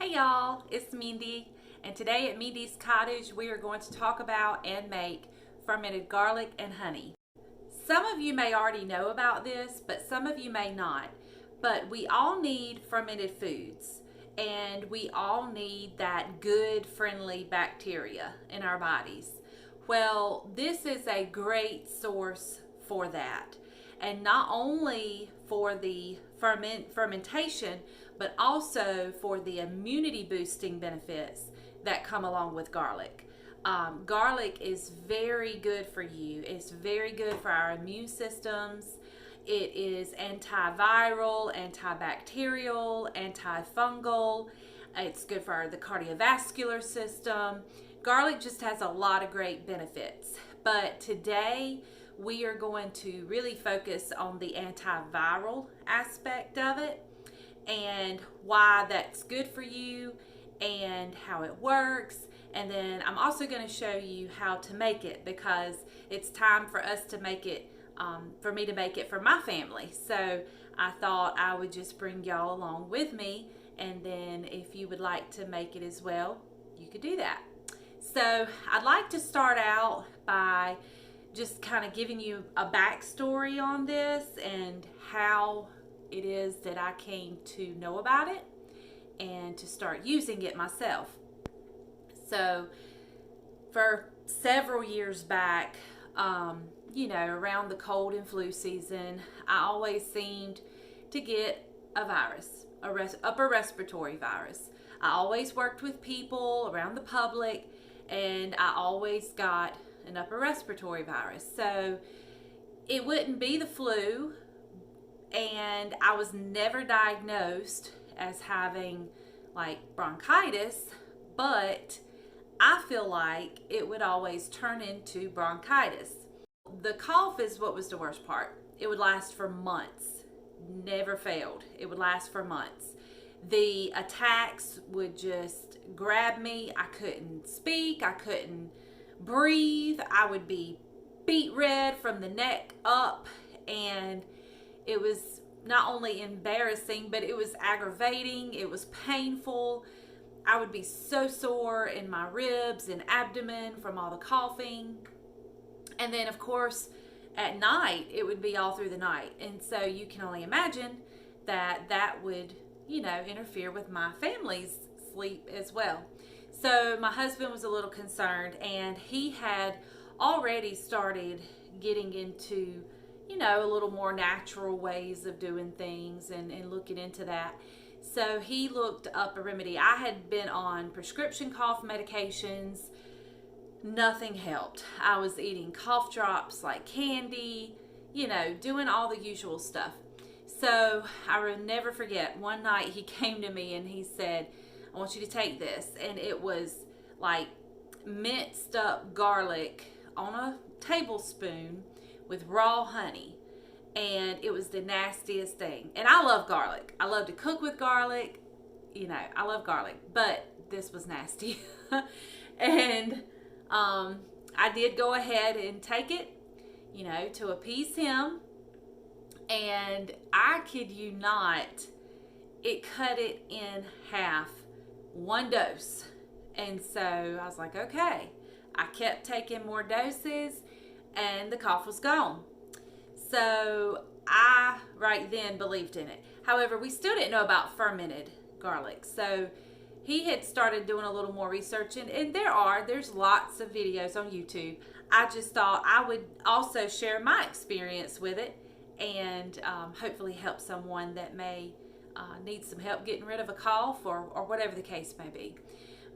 Hey y'all, it's Mindy, and today at Mindy's Cottage we are going to talk about and make fermented garlic and honey. Some of you may already know about this, but some of you may not. But we all need fermented foods, and we all need that good, friendly bacteria in our bodies. Well, this is a great source for that, and not only for the fermentation, but also for the immunity boosting benefits that come along with garlic. Garlic is very good for you. It's very good for our immune systems. It is antiviral, antibacterial, anti-fungal. It's good for the cardiovascular system. Garlic just has a lot of great benefits. But today we are going to really focus on the antiviral aspect of it and why that's good for you and how it works. And then I'm also going to show you how to make it, because it's time for us to make it, for me to make it for my family. So I thought I would just bring y'all along with me, and then if you would like to make it as well, you could do that. So I'd like to start out by just kind of giving you a backstory on this and how it is that I came to know about it and to start using it myself. So for several years back, around the cold and flu season, I always seemed to get a virus, upper respiratory virus. I always worked with people around the public, and I always got an upper respiratory virus. So it wouldn't be the flu, and I was never diagnosed as having like bronchitis, but I feel like it would always turn into bronchitis. The cough is what was the worst part. It would last for months, never failed. It would last for months. The attacks would just grab me. I couldn't speak, I couldn't breathe. I would be beet red from the neck up, and it was not only embarrassing, but it was aggravating. It was painful. I would be so sore in my ribs and abdomen from all the coughing. And then, of course, at night, it would be all through the night. And so you can only imagine that that would, interfere with my family's sleep as well. So my husband was a little concerned, and he had already started getting into a little more natural ways of doing things and looking into that. So he looked up a remedy. I had been on prescription cough medications. Nothing helped. I was eating cough drops like candy, doing all the usual stuff. So I will never forget, one night he came to me and he said, I want you to take this. And it was like minced up garlic on a tablespoon with raw honey, and it was the nastiest thing. And I love garlic. I love to cook with garlic. I love garlic, but this was nasty. And I did go ahead and take it, to appease him. And I kid you not, it cut it in half, one dose. And so I was like, okay. I kept taking more doses, and the cough was gone. So I right then believed in it. However, we still didn't know about fermented garlic. So he had started doing a little more research, and there's lots of videos on YouTube. I just thought I would also share my experience with it, and hopefully help someone that may need some help getting rid of a cough or whatever the case may be.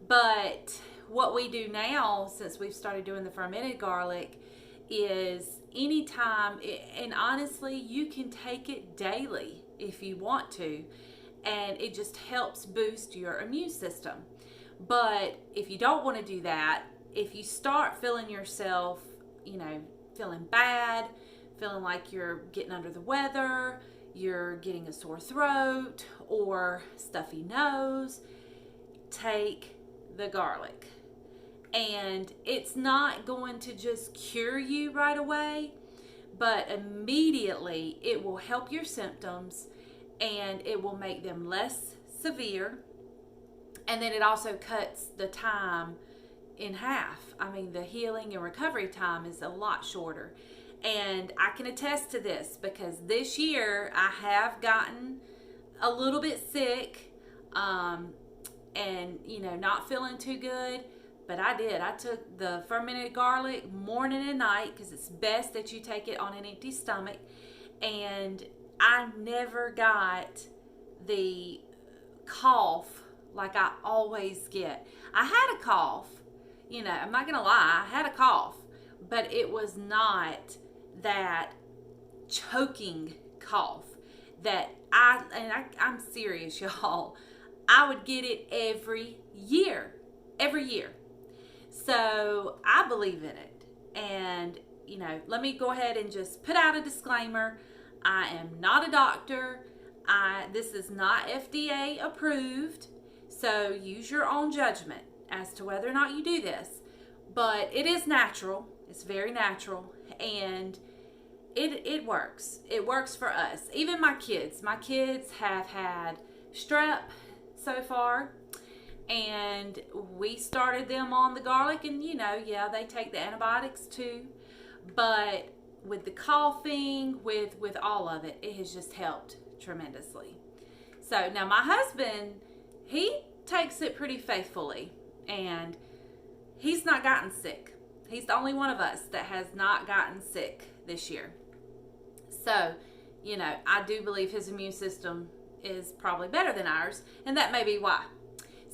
But what we do now, since we've started doing the fermented garlic, is anytime, and honestly, you can take it daily if you want to, and it just helps boost your immune system. But if you don't want to do that, if you start feeling yourself, feeling bad, feeling like you're getting under the weather, you're getting a sore throat or stuffy nose, take the garlic. And it's not going to just cure you right away, but immediately it will help your symptoms, and it will make them less severe, And then it also cuts the time in half. I mean, the healing and recovery time is a lot shorter. And I can attest to this because this year I have gotten a little bit sick, and not feeling too good. But I did. I took the fermented garlic morning and night because it's best that you take it on an empty stomach. And I never got the cough like I always get. I had a cough, I'm not going to lie, I had a cough, but it was not that choking cough that I'm serious, y'all. I would get it every year. So I believe in it. And, let me go ahead and just put out a disclaimer. I am not a doctor. This is not FDA approved. So use your own judgment as to whether or not you do this. But it is natural. It's very natural. And it works. It works for us. Even my kids. My kids have had strep so far. And we started them on the garlic. And, they take the antibiotics too. But with the coughing, with all of it, it has just helped tremendously. So now my husband, he takes it pretty faithfully, and he's not gotten sick. He's the only one of us that has not gotten sick this year. So, I do believe his immune system is probably better than ours, and that may be why.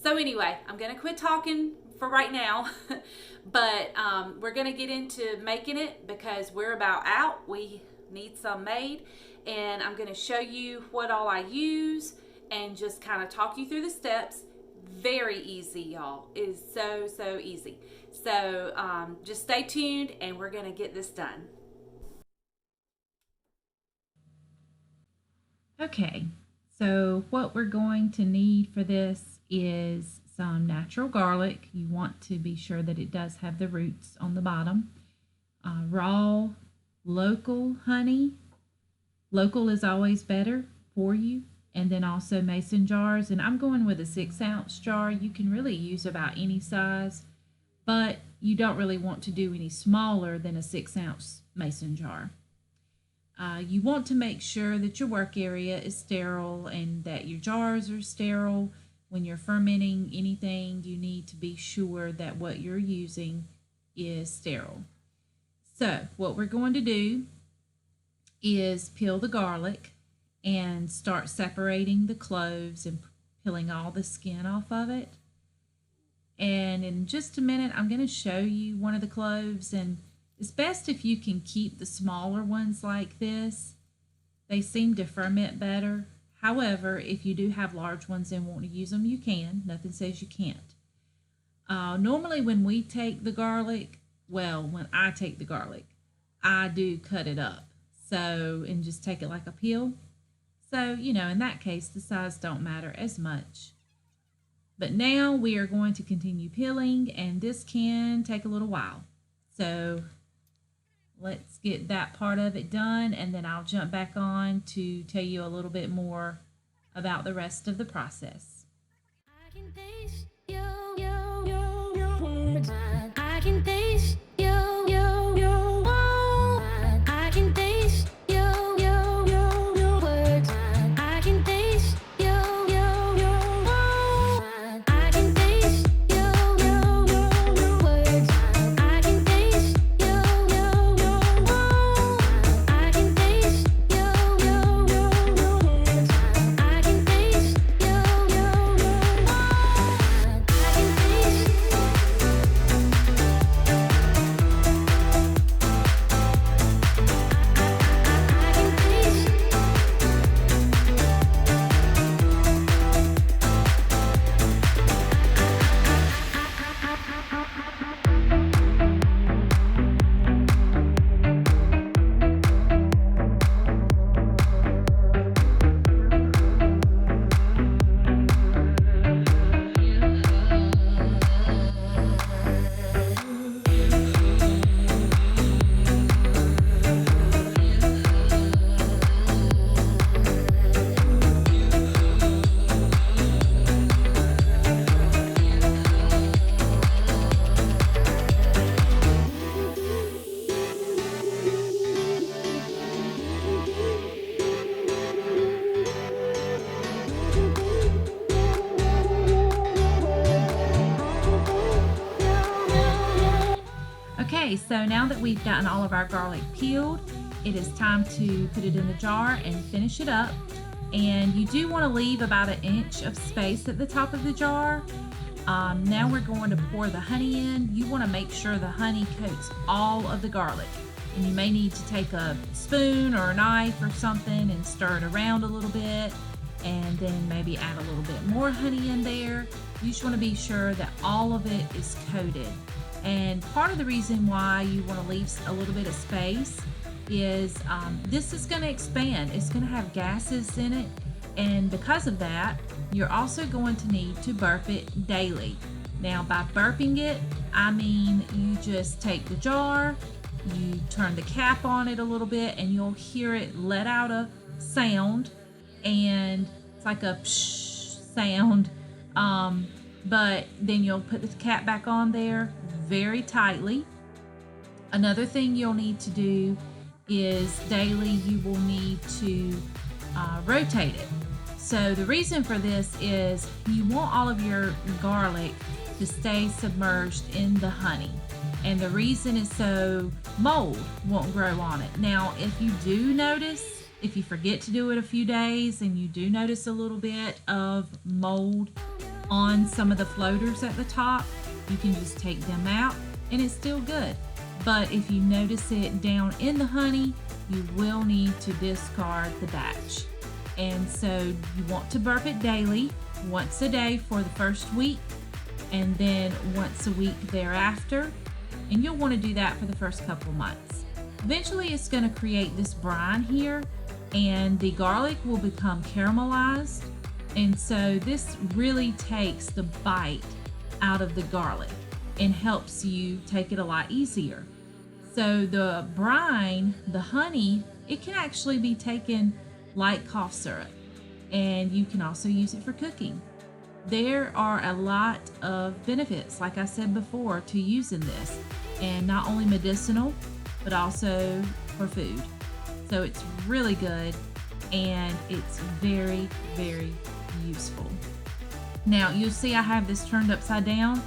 So anyway, I'm going to quit talking for right now, but we're going to get into making it because we're about out. We need some made, and I'm going to show you what all I use and just kind of talk you through the steps. Very easy, y'all. It is so easy. So just stay tuned and we're going to get this done. Okay, so what we're going to need for this is some natural garlic. You want to be sure that it does have the roots on the bottom. Raw, local honey. Local is always better for you. And then also mason jars. And I'm going with a 6-ounce jar. You can really use about any size, but you don't really want to do any smaller than a 6-ounce mason jar. You want to make sure that your work area is sterile and that your jars are sterile. When you're fermenting anything, you need to be sure that what you're using is sterile. So what we're going to do is peel the garlic and start separating the cloves and peeling all the skin off of it. And in just a minute, I'm going to show you one of the cloves, and it's best if you can keep the smaller ones like this. They seem to ferment better. However, if you do have large ones and want to use them, you can. Nothing says you can't. Normally when we take the garlic, when I take the garlic, I do cut it up. And just take it like a peel. So, in that case, the size don't matter as much. But now we are going to continue peeling, and this can take a little while. So let's get that part of it done, and then I'll jump back on to tell you a little bit more about the rest of the process. I can taste your words. I can taste your I can taste your words. I can taste your I can taste your words. I can taste I can taste your words. I can taste Okay, so now that we've gotten all of our garlic peeled, it is time to put it in the jar and finish it up. And you do want to leave about 1 inch of space at the top of the jar. Now we're going to pour the honey in. You want to make sure the honey coats all of the garlic. And you may need to take a spoon or a knife or something and stir it around a little bit, and then maybe add a little bit more honey in there. You just want to be sure that all of it is coated. And part of the reason why you want to leave a little bit of space is this is going to expand. It's going to have gases in it, and because of that, you're also going to need to burp it daily. Now, by burping it, I mean you just take the jar, you turn the cap on it a little bit, and you'll hear it let out a sound, and it's like a psh sound, but then you'll put the cap back on there very tightly. Another thing you'll need to do is daily you will need to rotate it. So the reason for this is you want all of your garlic to stay submerged in the honey. And the reason is so mold won't grow on it. Now, if you do notice, if you forget to do it a few days and you do notice a little bit of mold on some of the floaters at the top, you can just take them out and it's still good. But if you notice it down in the honey, you will need to discard the batch. And so you want to burp it daily, once a day for the first week, and then once a week thereafter. And you'll want to do that for the first couple months. Eventually it's going to create this brine here, and the garlic will become caramelized. And so this really takes the bite out of the garlic and helps you take it a lot easier. So the brine, the honey, it can actually be taken like cough syrup, and you can also use it for cooking. There are a lot of benefits, like I said before, to using this, and not only medicinal but also for food. So it's really good and it's very, very useful. Now you'll see I have this turned upside down.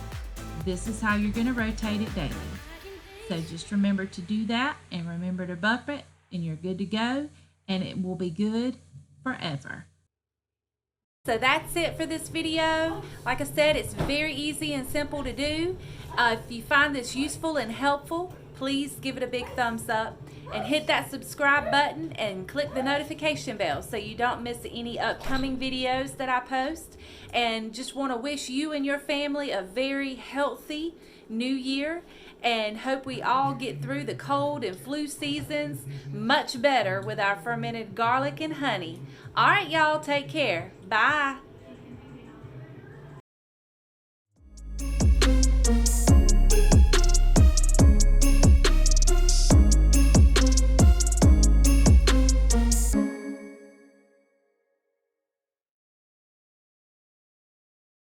This is how you're going to rotate it daily. So just remember to do that, and remember to burp it, and you're good to go, and it will be good forever. So that's it for this video. Like I said, it's very easy and simple to do. If you find this useful and helpful, please give it a big thumbs up and hit that subscribe button and click the notification bell so you don't miss any upcoming videos that I post. And just want to wish you and your family a very healthy new year, and hope we all get through the cold and flu seasons much better with our fermented garlic and honey. All right, y'all, take care. Bye.